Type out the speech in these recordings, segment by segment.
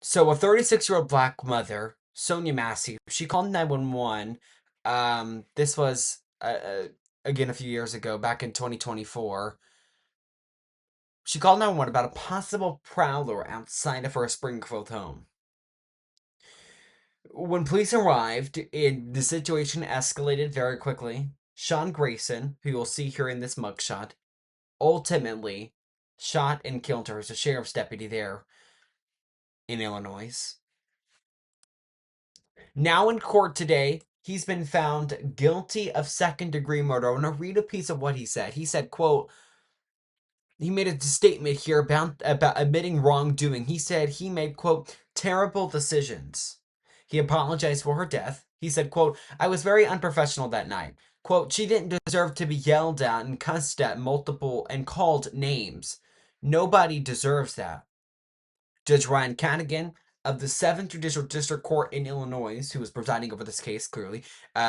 So a 36-year-old black mother, Sonya Massey, she called 911. This was again a few years ago, back in 2024. She called 911 about a possible prowler outside of her Springfield home. When police arrived, the situation escalated very quickly. Sean Grayson, who you'll see here in this mugshot, ultimately shot and killed her as a sheriff's deputy there in Illinois. Now in court today, he's been found guilty of second-degree murder. I want to read a piece of what he said. He said, quote, he made a statement here about admitting wrongdoing. He said he made, quote, terrible decisions. He apologized for her death. He said, quote, I was very unprofessional that night. Quote, she didn't deserve to be yelled at and cussed at multiple and called names. Nobody deserves that. Judge Ryan Cadigan of the 7th Judicial District Court in Illinois, who was presiding over this case, clearly,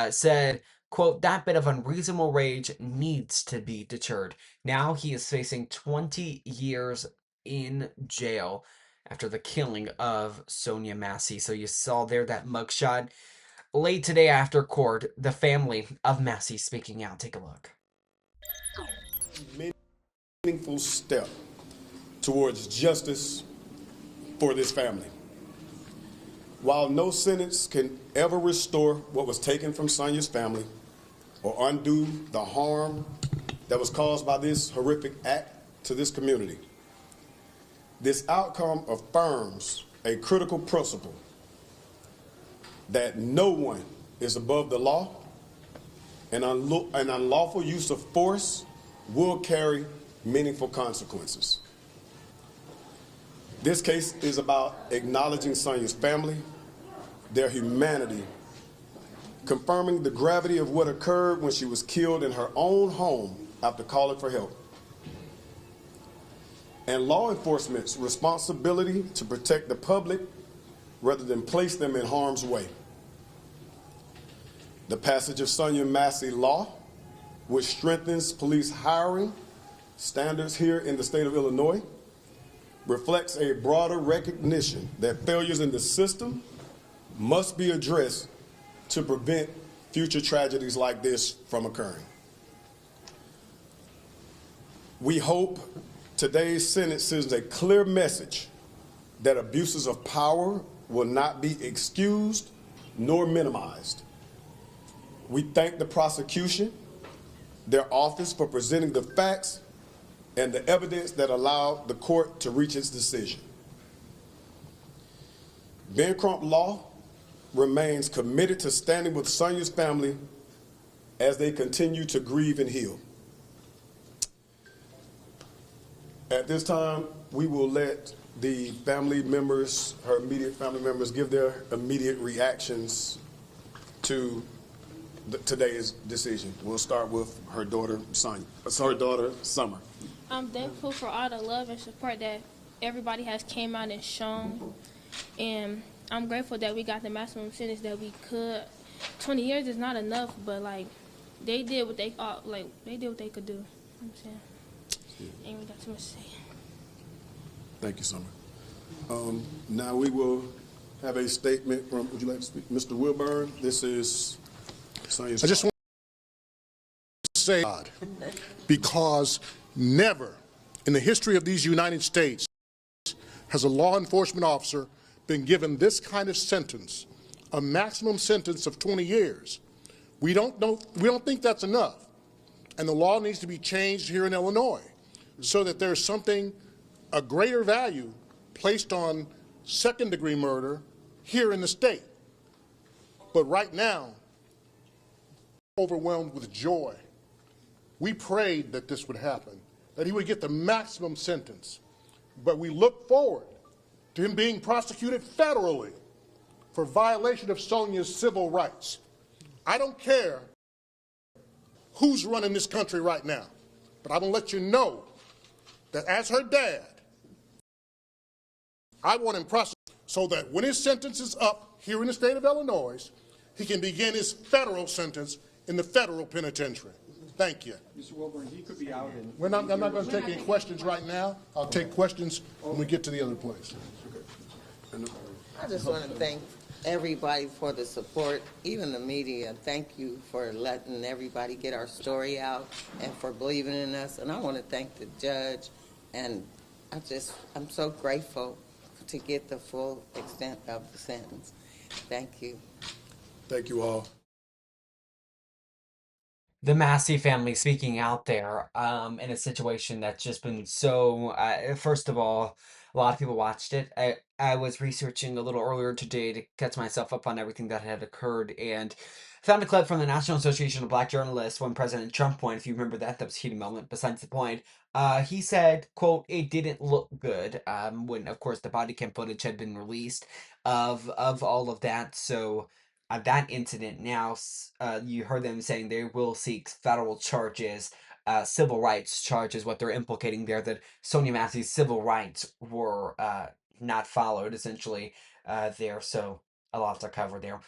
said, quote, that bit of unreasonable rage needs to be deterred. Now he is facing 20 years in jail after the killing of Sonya Massey. So you saw there that mugshot. Late today after court, the family of Massey speaking out. Take a look. Meaningful step towards justice for this family. While no sentence can ever restore what was taken from Sonya's family or undo the harm that was caused by this horrific act to this community, this outcome affirms a critical principle that no one is above the law, and an unlawful use of force will carry meaningful consequences. This case is about acknowledging Sonya's family, their humanity, confirming the gravity of what occurred when she was killed in her own home after calling for help, and law enforcement's responsibility to protect the public rather than place them in harm's way. The passage of Sonya Massey law, which strengthens police hiring standards here in the state of Illinois, reflects a broader recognition that failures in the system must be addressed to prevent future tragedies like this from occurring. We hope today's sentence sends a clear message that abuses of power will not be excused nor minimized. We thank the prosecution, their office, for presenting the facts and the evidence that allowed the court to reach its decision. Ben Crump Law remains committed to standing with Sonya's family as they continue to grieve and heal. At this time, we will let the family members, her immediate family members, give their immediate reactions to today's decision. We'll start with her daughter, Sonya. It's her daughter, Summer. I'm thankful for all the love and support that everybody has came out and shown, and I'm grateful that we got the maximum sentence that we could. 20 years is not enough, but like they did what they they did what they could do. You know what I'm saying? Ain't really got too much to say. Thank you, Summer. Now we will have a statement from, would you like to speak? Mr. Wilburn, this is Sonya's. I just want to say God, because never in the history of these United States has a law enforcement officer been given this kind of sentence, a maximum sentence of 20 years. We don't think that's enough. And the law needs to be changed here in Illinois so that there's something, a greater value placed on second-degree murder here in the state. But right now, overwhelmed with joy. We prayed that this would happen, that he would get the maximum sentence. But we look forward to him being prosecuted federally for violation of Sonya's civil rights. I don't care who's running this country right now, but I'm going to let you know that as her dad, I want him prosecuted so that when his sentence is up here in the state of Illinois, he can begin his federal sentence in the federal penitentiary. Thank you. Mr. Wilburn, he could be out in... I'm not going to take any questions right now. I'll take questions when we get to the other place. And I just want to thank everybody for the support, even the media. Thank you for letting everybody get our story out and for believing in us. And I want to thank the judge. And I'm so grateful to get the full extent of the sentence. Thank you. thank you all. The Massey family speaking out there in a situation that's just been so first of all, a lot of people watched it. I was researching a little earlier today to catch myself up on everything that had occurred and found a clip from the National Association of Black Journalists when President Trump went, if you remember that was a heated moment. Besides the point, he said, quote, it didn't look good, when of course the body cam footage had been released of all of that. So that incident now, you heard them saying they will seek federal charges, civil rights charges. What they're implicating there, that Sonya Massey's civil rights were not followed, essentially, there. So a lot to cover there.